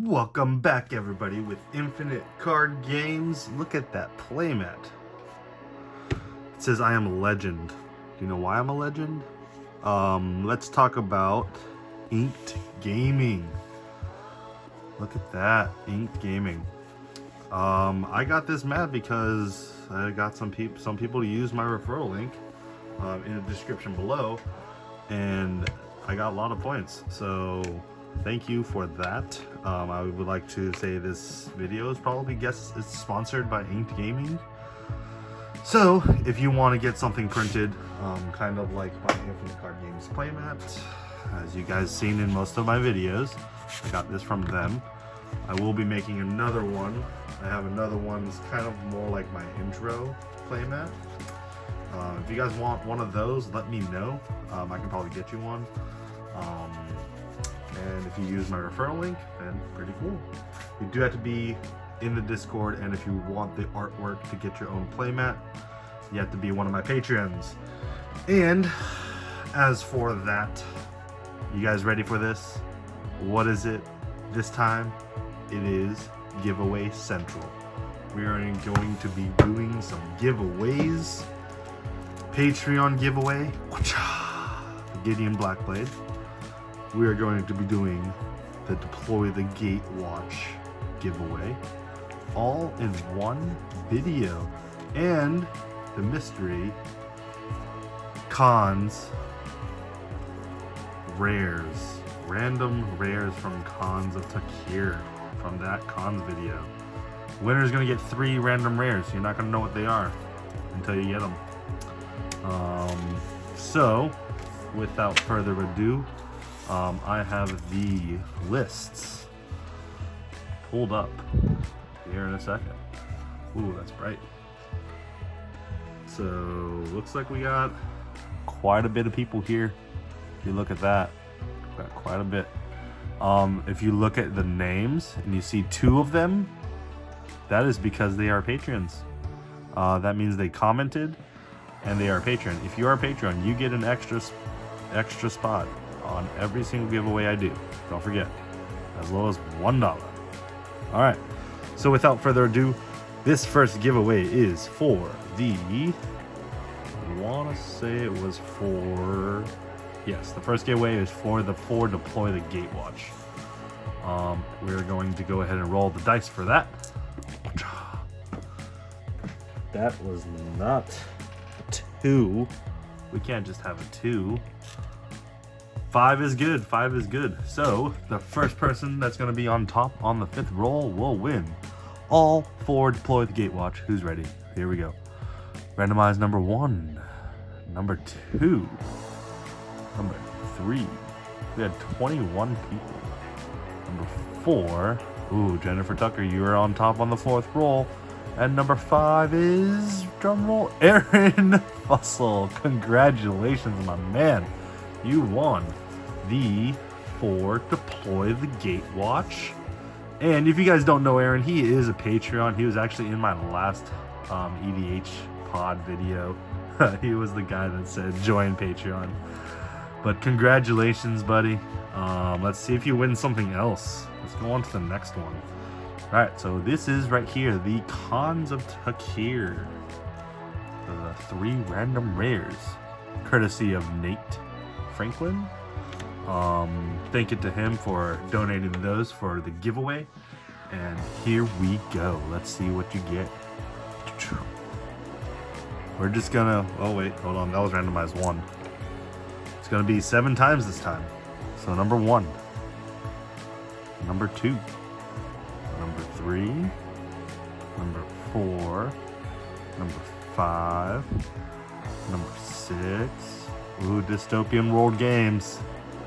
Welcome back, everybody, with Infinite Card Games. Look at that playmat. It says I am a legend. Do you know why I'm a legend? Let's talk about Inked Gaming. Look at that, Inked Gaming. I got this mat because I got some people to use my referral link in the description below, and I got a lot of points. So thank you for that. I would like to say this video is probably it's sponsored by Inked Gaming. So if you want to get something printed, kind of like my Infinite Card Games playmat, as you guys seen in most of my videos, I got this from them. I will be making another one. I have another one that's kind of more like my intro playmat. If you guys want one of those, let me know. I can probably get you one. And if you use my referral link, then pretty cool. You do have to be in the Discord, and if you want the artwork to get your own playmat, you have to be one of my Patreons. And as for that, you guys ready for this? What is it this time? It is Giveaway Central. We are going to be doing some giveaways. Patreon giveaway, Gideon Blackblade. We are going to be doing the Deploy the Gatewatch giveaway, all in one video, and the mystery cons rares, random rares from Cons of Takir, from that cons video. Winner's gonna get 3 random rares. You're not gonna know what they are until you get them. So without further ado, I have the lists pulled up here in a second. Ooh, that's bright. So looks like we got quite a bit of people here. If you look at that, got quite a bit. If you look at the names and you see 2 of them, that is because they are patrons. That means they commented and they are a patron. If you are a patron, you get an extra spot on every single giveaway I do. Don't forget, as low as $1. All right, so without further ado, this first giveaway is for the, I want to say it was for, yes, the first giveaway is for the Deploy the Gatewatch. We're going to go ahead and roll the dice for that. That was not a 2. We can't just have a 2. 5 is good. 5 is good. So the first person that's going to be on top on the 5th roll will win. All 4 Deploy the Gatewatch. Who's ready? Here we go. Randomize number 1, number 2, number 3. We had 21 people. Number 4. Ooh, Jennifer Tucker, you are on top on the 4th roll. And number 5 is, drumroll, Aaron Fussell. Congratulations, my man. You won the 4 Deploy the Gatewatch. And if you guys don't know Aaron, he is a Patreon. He was actually in my last EDH pod video. He was the guy that said join Patreon. But congratulations, buddy. Let's see if you win something else. Let's go on to the next one. All right, so this is right here, the Cons of Takir. The 3 random rares, courtesy of Nate Franklin. Thank you to him for donating those for the giveaway. And here we go. Let's see what you get. We're just gonna, oh wait, hold on, that was randomized 1. It's gonna be 7 times this time. So number 1, number 2, number 3, number 4, number 5, number 6. Ooh, Dystopian World Games.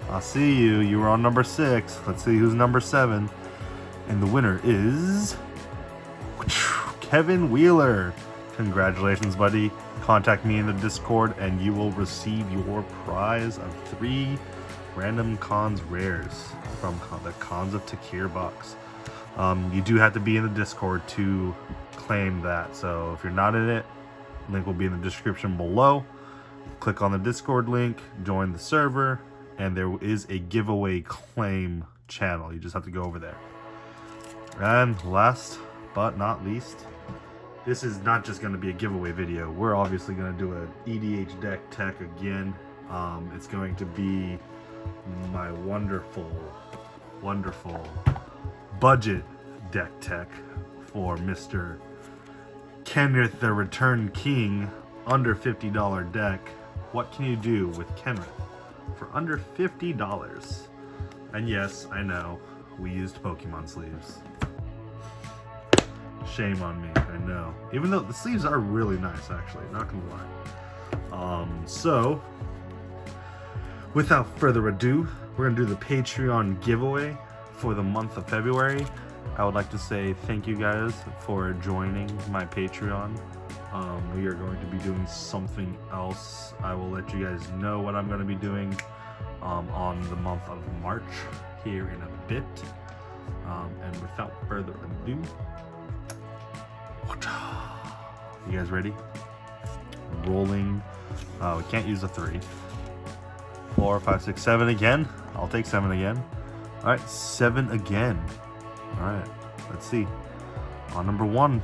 I see you. You were on number 6. Let's see who's number 7. And the winner is Kevin Wheeler. Congratulations, buddy. Contact me in the Discord and you will receive your prize of 3 random cons rares from the Cons of Takir box. You do have to be in the Discord to claim that. So if you're not in it, link will be in the description below. Click on the Discord link, join the server, and there is a giveaway claim channel. You just have to go over there. And last but not least, this is not just going to be a giveaway video. We're obviously going to do an EDH deck tech again. It's going to be my wonderful budget deck tech for Mr. Kenrith the Return King. Under $50 deck. What can you do with Kenrith for under $50? And yes, I know, we used Pokemon sleeves. Shame on me, I know. Even though the sleeves are really nice, actually, not gonna lie. So, without further ado, we're gonna do the Patreon giveaway for the month of February. I would like to say thank you guys for joining my Patreon. We are going to be doing something else. I will let you guys know what I'm going to be doing on the month of March here in a bit. And without further ado, you guys ready? Rolling. We can't use a 3. 4, 5, 6, 7 again. I'll take 7 again. All right, 7 again. All right, let's see. On number 1.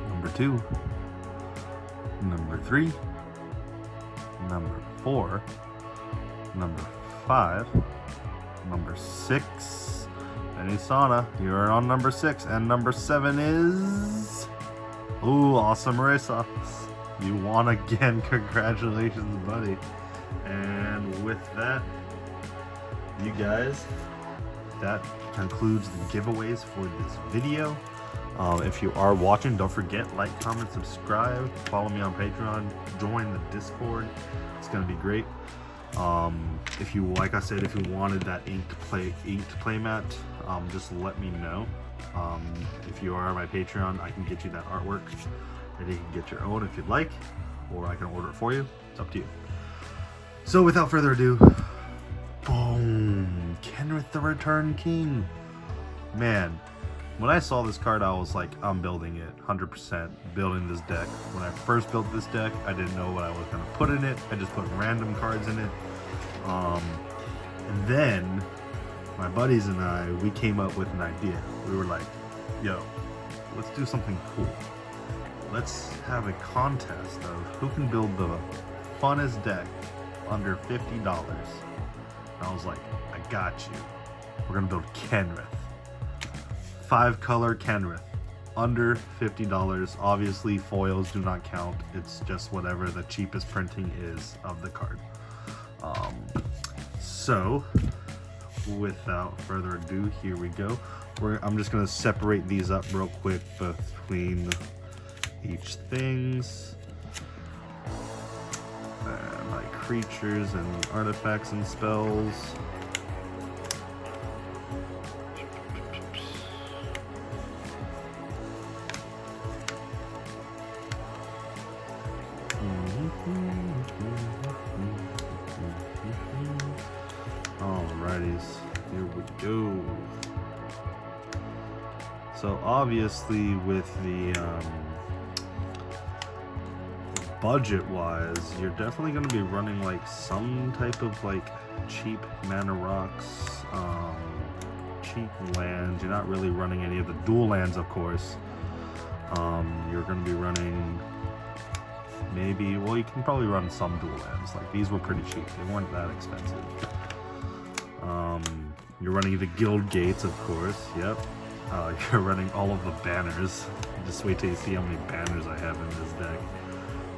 Number 2, number 3, number 4, number 5, number 6, and Isana, you're on number 6, and number 7 is... Ooh, awesome, Marissa. You won again, congratulations, buddy. And with that, you guys, that concludes the giveaways for this video. If you are watching, don't forget, like, comment, subscribe, follow me on Patreon, join the Discord. It's gonna be great. If you, like I said, if you wanted that inked playmat, just let me know. If you are on my Patreon, I can get you that artwork, and you can get your own if you'd like, or I can order it for you. It's up to you. So without further ado, boom, Kenrith the Return King. Man. When I saw this card, I was like, I'm building it, 100% building this deck. When I first built this deck, I didn't know what I was going to put in it. I just put random cards in it. And then my buddies and I, we came up with an idea. We were like, yo, let's do something cool. Let's have a contest of who can build the funnest deck under $50. And I was like, I got you. We're going to build Kenrith. 5-color Kenrith, under $50. Obviously, foils do not count. It's just whatever the cheapest printing is of the card. So, without further ado, here we go. I'm just going to separate these up real quick between each things. My creatures and artifacts and spells. Alrighties, here we go. So obviously with the budget-wise, you're definitely going to be running like some type of like cheap mana rocks, cheap lands. You're not really running any of the dual lands, of course. You're going to be running maybe, well, you can probably run some dual lands. Like these were pretty cheap, they weren't that expensive. You're running the guild gates, of course. Yep. You're running all of the banners. Just wait till you see how many banners I have in this deck.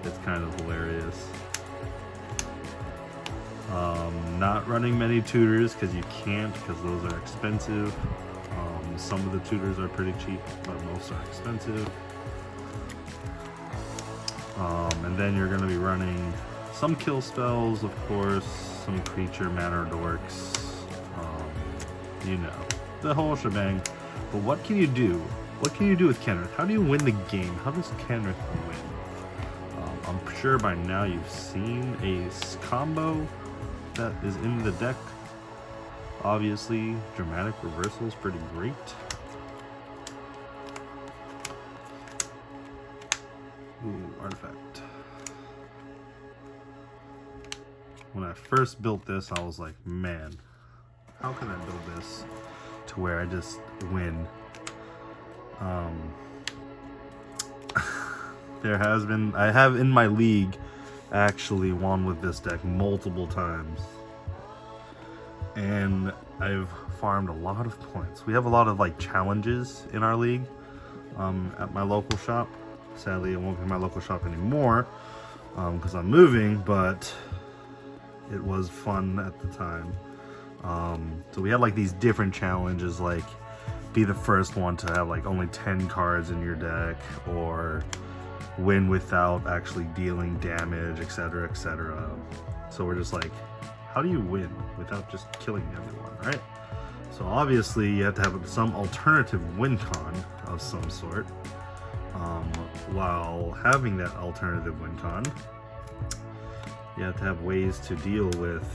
It's kind of hilarious. Not running many tutors because you can't, because those are expensive. Some of the tutors are pretty cheap, but most are expensive. And then you're going to be running some kill spells, of course, some creature mana dorks, you know, the whole shebang. But what can you do? What can you do with Kenrith? How do you win the game? How does Kenrith win? I'm sure by now you've seen a combo that is in the deck. Obviously, dramatic reversal is pretty great. Ooh, artifact. When I first built this, I was like, man, how can I build this to where I just win. I have in my league actually won with this deck multiple times. And I've farmed a lot of points. We have a lot of like challenges in our league at my local shop. Sadly, it won't be my local shop anymore because I'm moving, but it was fun at the time. So we had like these different challenges, like be the first one to have like only 10 cards in your deck, or win without actually dealing damage, etc, etc. So we're just like, how do you win without just killing everyone, right? So obviously you have to have some alternative win con of some sort. While having that alternative win con, you have to have ways to deal with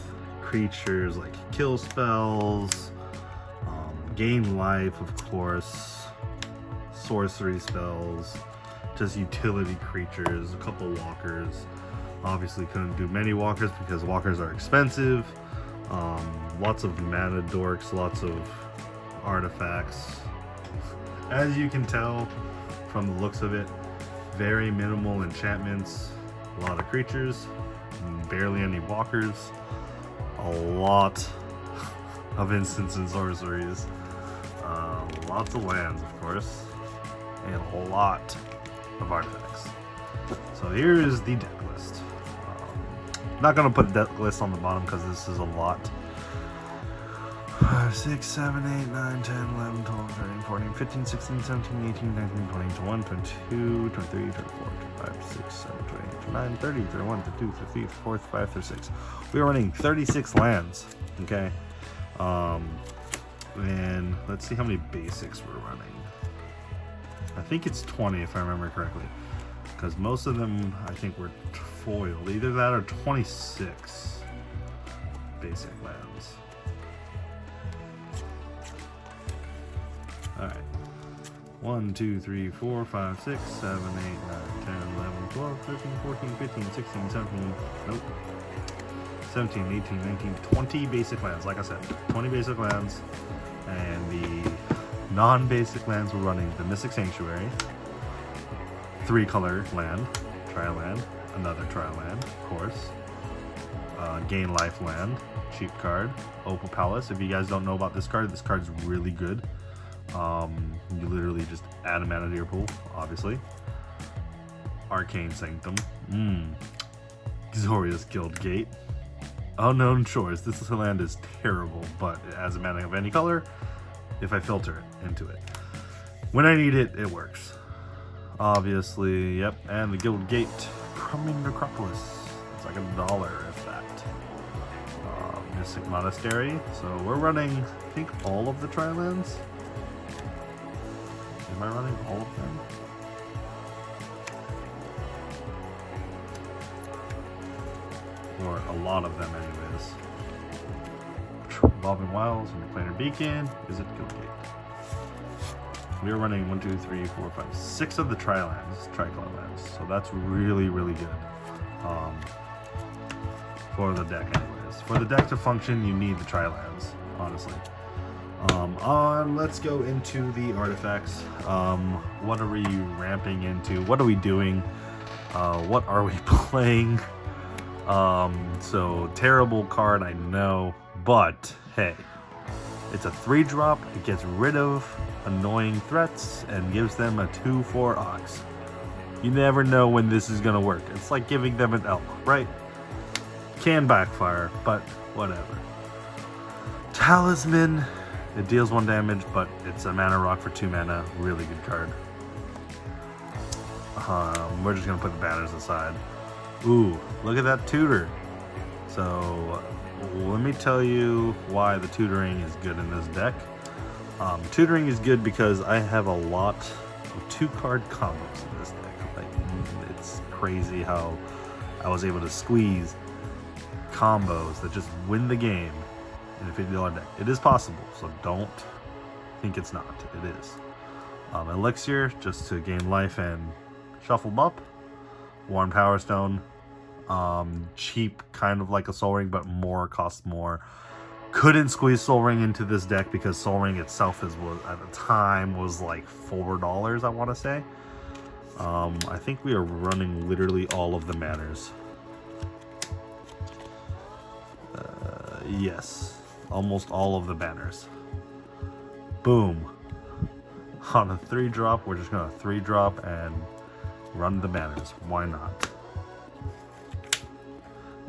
creatures like kill spells, gain life, of course, sorcery spells, just utility creatures, a couple walkers. Obviously couldn't do many walkers because walkers are expensive. Lots of mana dorks, lots of artifacts. As you can tell from the looks of it, very minimal enchantments, a lot of creatures, barely any walkers, a lot of instants and sorceries, lots of lands, of course, and a lot of artifacts. So here is the deck list. Not going to put a deck list on the bottom because this is a lot. 5, 6, 7, 8, 9, 10, 11, 12, 13, 14, 15, 16, 17, 18, 19, 20, 21, 22, 23, 24, 25, 6, 7, 28, 29, 30, 31, 32, 33, 34, 35, 36. We are running 36 lands, okay? And let's see how many basics we're running. I think it's 20 if I remember correctly, because most of them I think were foiled. Either that or 26 basic lands. Alright. 1, 2, 3, 4, 5, 6, 7, 8, 9, 10, 11, 12, 13, 14, 15, 16, 17, nope. 17, 18, 19, 20 basic lands. Like I said, 20 basic lands. And the non-basic lands we're running the Mystic Sanctuary, 3-color land, trial land, another trial land, of course, gain life land, cheap card, Opal Palace. If you guys don't know about this card's really good. You literally just add a mana to your pool, obviously. Arcane Sanctum, Xoria's Guild Gate, Unknown Shores. This land is terrible, but it adds a mana of any color if I filter it into it. When I need it, it works. Obviously, yep, and the Guild Gate, Crumbling Necropolis. It's like $1 if that. Mystic Monastery. So we're running, I think, all of the tri-lands. Am I running all of them? Or a lot of them anyways. Evolving Wilds and Planar Beacon. Is it Guild Gate? We are running 1, 2, 3, 4, 5, 6 of the tri-lands, tricolor lands. So that's really, really good. For the deck anyways. For the deck to function, you need the tri-lands, honestly. Let's go into the artifacts. What are we ramping into? What are we doing? What are we playing? So terrible card, I know, but hey, it's a 3-drop. It gets rid of annoying threats and gives them a 2/4 Ox. You never know when this is gonna work. It's like giving them an elk, right? Can backfire, but whatever. Talisman. It deals 1 damage, but it's a mana rock for 2 mana. Really good card. We're just gonna put the banners aside. Ooh, look at that tutor. So let me tell you why the tutoring is good in this deck. Tutoring is good because I have a lot of 2-card combos in this deck. Like, it's crazy how I was able to squeeze combos that just win the game in a $50 deck. It is possible, so don't think it's not. It is. Elixir, just to gain life and shuffle up. Worn Power Stone, cheap, kind of like a Soul Ring, but costs more. Couldn't squeeze Soul Ring into this deck because Soul Ring itself was at the time was like $4, I want to say. I think we are running literally all of the manners. Yes, almost all of the banners. Boom. On a 3-drop, we're just gonna 3-drop and run the banners. Why not?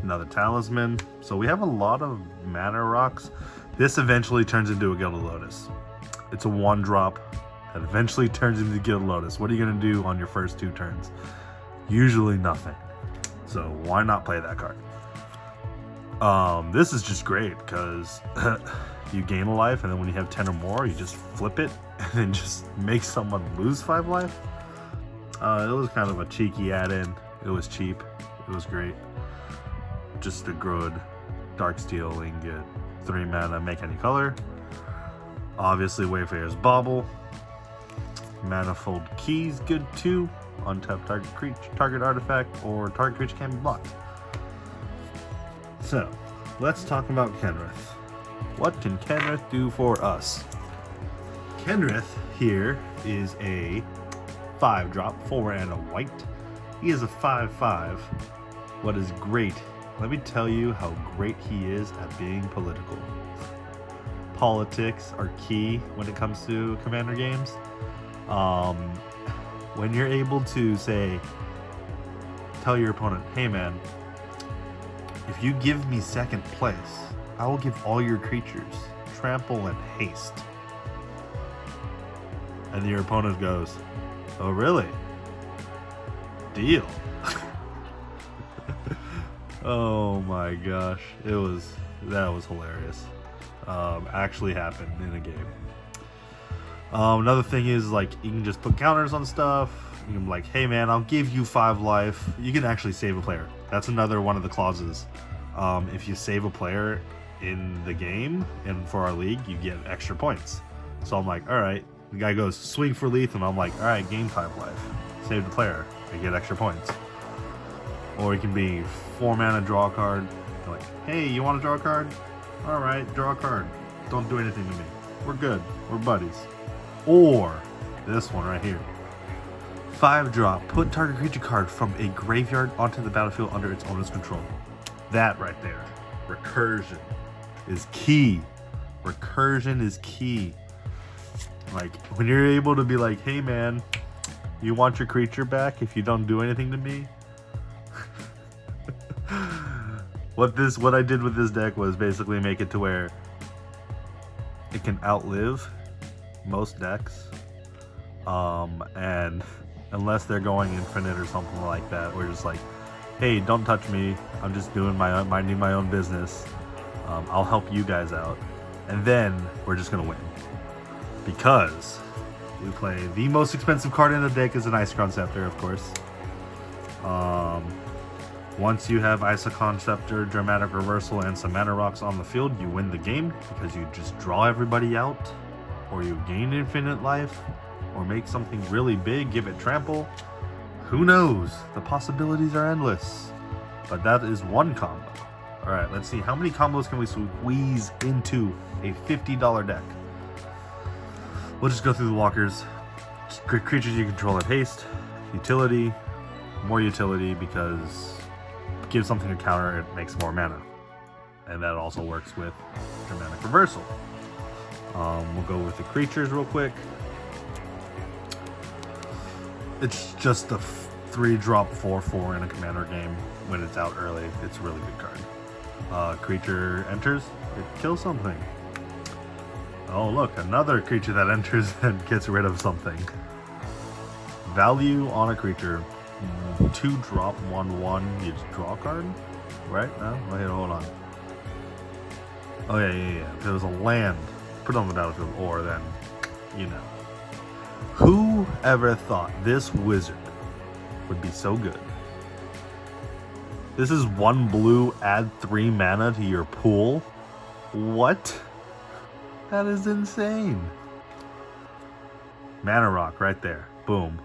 Another talisman. So we have a lot of mana rocks. This eventually turns into a Gilded Lotus. It's a 1-drop that eventually turns into Gilded Lotus. What are you gonna do on your first 2 turns? Usually nothing. So why not play that card? This is just great because you gain a life, and then when you have 10 or more, you just flip it and then just make someone lose 5 life. It was kind of a cheeky add-in. It was cheap. It was great. Just a good Dark Steel Ingot, 3 mana, make any color. Obviously, Wayfarer's Bauble. Manifold Keys, good too. Untap target artifact, or target creature can be blocked. So, let's talk about Kenrith. What can Kenrith do for us? Kenrith here is a 5-drop, 4 and a white. He is a 5/5. What is great? Let me tell you how great he is at being political. Politics are key when it comes to Commander games. When you're able to tell your opponent, hey man, if you give me 2nd place, I will give all your creatures trample and haste. And your opponent goes, oh really? Deal. Oh my gosh, that was hilarious. Actually happened in a game. Another thing is, like, you can just put counters on stuff. You can be like, hey man, I'll give you 5 life. You can actually save a player. That's another one of the clauses. If you save a player in the game and for our league, you get extra points. So I'm like, all right. The guy goes swing for lethal, and I'm like, all right, gain 5 life. Save the player. I get extra points. Or it can be 4 mana, draw a card. You're like, hey, you want to draw a card? All right, draw a card. Don't do anything to me. We're good. We're buddies. Or this one right here. 5-drop. Put target creature card from a graveyard onto the battlefield under its owner's control. That right there. Recursion is key. Recursion is key. Like, when you're able to be like, hey man, you want your creature back if you don't do anything to me? What I did with this deck was basically make it to where it can outlive most decks, and unless they're going infinite or something like that, we're just like, hey, don't touch me, I'm just doing minding my own business. I'll help you guys out, and then we're just gonna win because we play the most expensive card in the deck is an Icicron Scepter, of course. Once you have Icicron Scepter, Dramatic Reversal, and some mana rocks on the field, you win the game because you just draw everybody out, or you gain infinite life, or make something really big, give it trample. Who knows? The possibilities are endless. But that is one combo. Alright, let's see. How many combos can we squeeze into a $50 deck? We'll just go through the walkers. Creatures you control at haste. Utility. More utility because give something a counter, it makes more mana. And that also works with Dramatic Reversal. We'll go with the creatures real quick. It's just a 3-drop 4/4 in a commander game. When it's out early, it's a really good card. Creature enters, it kills something. Oh look, another creature that enters and gets rid of something. Value on a creature. 2-drop 1/1, you just draw a card? Right? No? Wait, hold on. Oh yeah. If it was a land, put it on the battlefield, or then, you know. Who ever thought this wizard would be so good? This is 1 blue, add 3 mana to your pool? What? That is insane. Mana rock right there. Boom.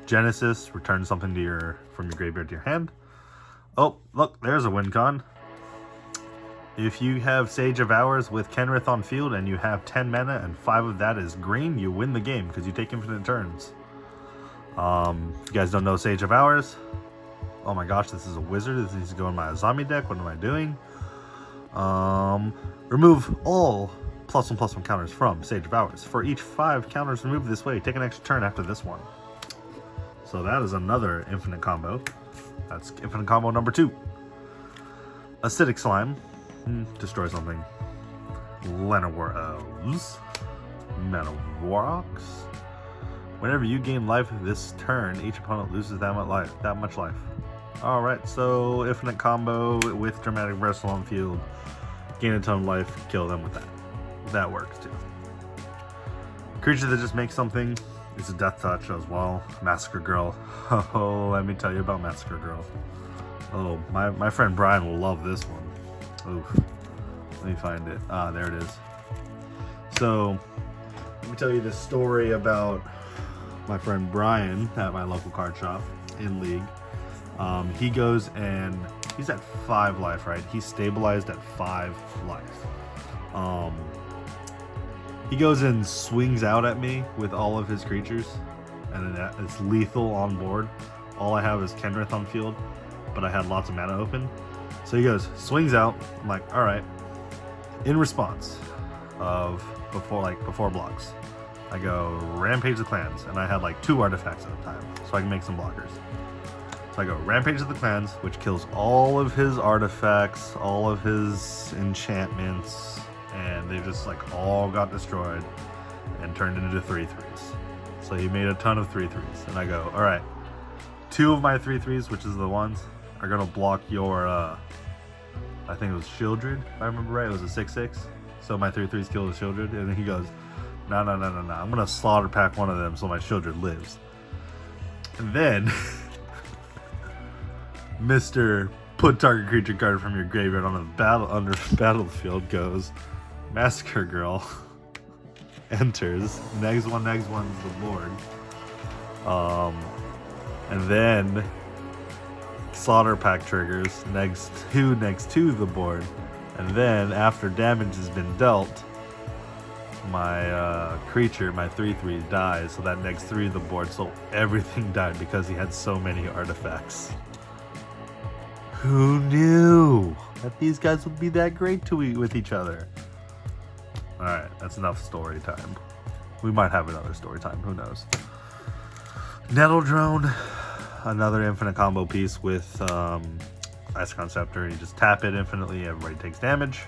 Genesis, return something from your graveyard to your hand. Oh, look, there's a win con. If you have Sage of Hours with Kenrith on field and you have 10 mana and 5 of that is green, you win the game because you take infinite turns. If you guys don't know Sage of Hours, oh my gosh, this is a wizard. This needs to go in my zombie deck. What am I doing? Remove all +1/+1 counters from Sage of Hours. For each 5 counters removed this way, take an extra turn after this one. So that is another infinite combo. That's infinite combo number 2. Acidic Slime. Destroy something. Lenowars. Menoworox. Whenever you gain life this turn, each opponent loses that much life. Alright, so infinite combo with Dramatic Reversal on field. Gain a ton of life, kill them with that. That works too. Creature that just makes something is a Death Touch as well. Massacre Girl. Oh, let me tell you about Massacre Girl. Oh, my friend Brian will love this one. Oof. Let me find it. Ah, there it is. So, let me tell you this story about my friend Brian at my local card shop in League. He goes and he's at 5 life, right? He's stabilized at 5 life. He goes and swings out at me with all of his creatures, and it's lethal on board. All I have is Kenrith on field, but I had lots of mana open. So he goes, swings out. I'm like, all right. In response of before blocks, I go Rampage the Clans, and I had like 2 artifacts at a time, so I can make some blockers. So I go Rampage of the Clans, which kills all of his artifacts, all of his enchantments, and they just like all got destroyed and turned into 3/3s. So he made a ton of 3/3s, and I go, all right, 2 of my 3/3s, which is the ones, are gonna block your I think it was Shieldred, if I remember right. It was a 6/6. So my 3/3s kill the Shieldred, and then he goes, no, I'm gonna slaughter pack one of them so my Shieldred lives. And then Mr. Put target creature card from your graveyard on the battlefield goes, Massacre Girl enters, next one is the board. And then Slaughter Pack triggers next to the board, and then after damage has been dealt, my creature, my 3/3 dies, so that next 3 of the board, so everything died because he had so many artifacts. Who knew that these guys would be that great with each other? Alright, that's enough story time. We might have another story time, who knows. Nettle Drone. Another infinite combo piece with Icecrown Scepter. You just tap it infinitely, everybody takes damage.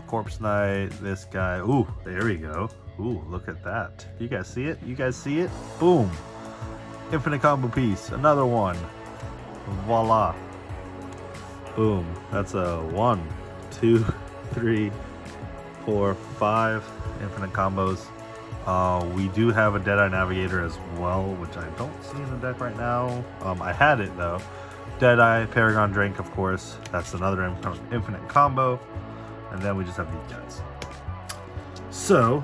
Corpse Knight, this guy. Ooh, there we go. Ooh, look at that. You guys see it? You guys see it? Boom. Infinite combo piece. Another one. Voila. Boom. That's a 1, 2, 3, 4, 5 infinite combos. We do have a Deadeye Navigator as well, which I don't see in the deck right now. I had it though. Deadeye, Paragon Drink, of course. That's another infinite combo. And then we just have these guys. So,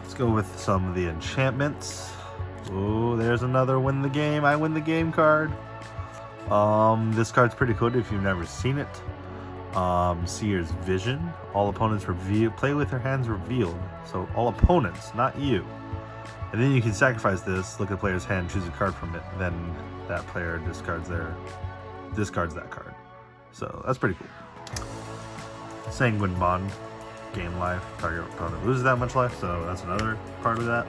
let's go with some of the enchantments. Oh, there's another win the game. I win the game card. This card's pretty cool if you've never seen it. Seer's Vision. All opponents play with their hands revealed. So all opponents, not you. And then you can sacrifice this, look at the player's hand, choose a card from it, then that player discards that card. So that's pretty cool. Sanguine Bond. Gain life. Target opponent loses that much life, so that's another part of that.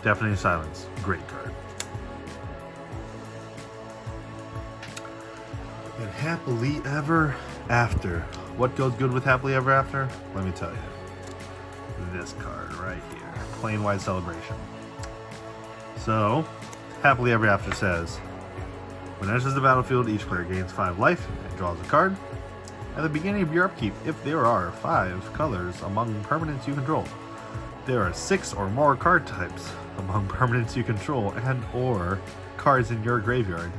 Deafening Silence. Great card. And Happily Ever After. What goes good with Happily Ever After? Let me tell you. This card right here. Plain-Wide Celebration. So, Happily Ever After says, when it enters the battlefield, each player gains 5 life and draws a card. At the beginning of your upkeep, if there are 5 colors among permanents you control, there are 6 or more card types among permanents you control and or cards in your graveyard,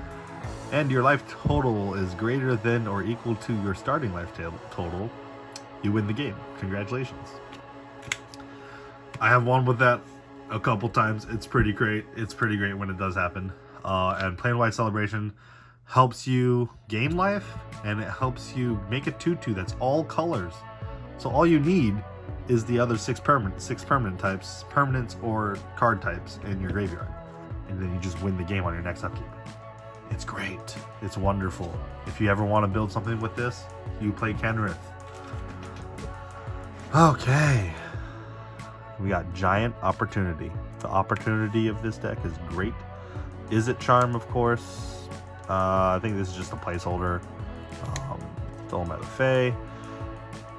and your life total is greater than or equal to your starting life total, you win the game. Congratulations. I have won with that a couple times. It's pretty great. It's pretty great when it does happen. And Plain White Celebration helps you gain life, and it helps you make a 2/2 that's all colors. So all you need is the other six permanent types, permanents or card types in your graveyard. And then you just win the game on your next upkeep. It's great. It's wonderful. If you ever want to build something with this, you play Kenrith. Okay. We got Giant Opportunity. The opportunity of this deck is great. Is it Charm, of course? I think this is just a placeholder. Throw them at the Fae.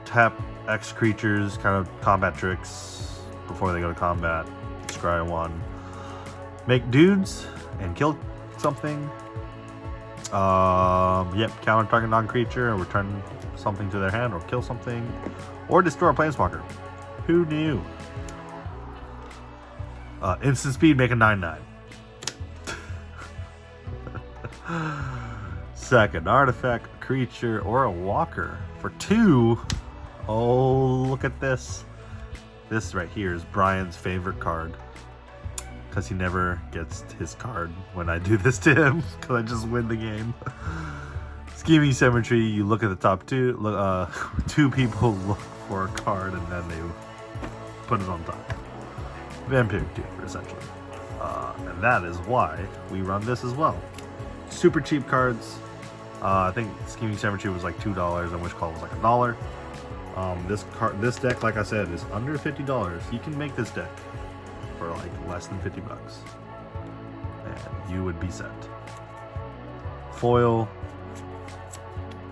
Tap X creatures, kind of combat tricks before they go to combat. Scry 1. Make dudes and kill something. Yep, counter target non-creature and return something to their hand or kill something. Or destroy a planeswalker. Who knew? Instant speed, make a 9/9. Second artifact, creature, or a walker for 2. Oh, look at this. This right here is Brian's favorite card. Because he never gets his card when I do this to him. Because I just win the game. Scheming Symmetry, you look at the top 2. Two people look for a card and then they put it on top. Vampiric Tutor, essentially. And that is why we run this as well. Super cheap cards. I think Scheming Symmetry was like $2 and Wish Call was like $1. This deck, like I said, is under $50. You can make this deck for like less than $50, and you would be set. Foil,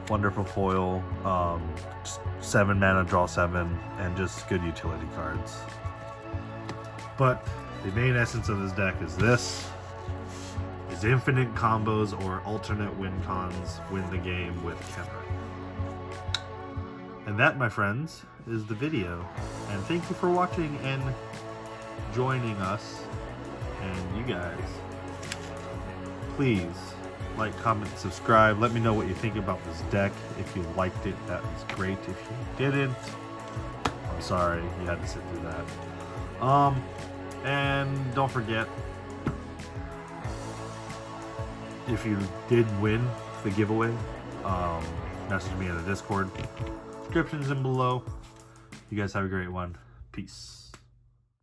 wonderful foil. 7 mana, draw 7, and just good utility cards. But the main essence of this deck is this. Is infinite combos or alternate win cons win the game with Kenrith. And that, my friends, is the video. And thank you for watching and joining us. And you guys, please like, comment, subscribe. Let me know what you think about this deck. If you liked it, that was great. If you didn't, I'm sorry you had to sit through that. And don't forget, if you did win the giveaway, message me in the Discord. Description's in below. You guys have a great one. Peace.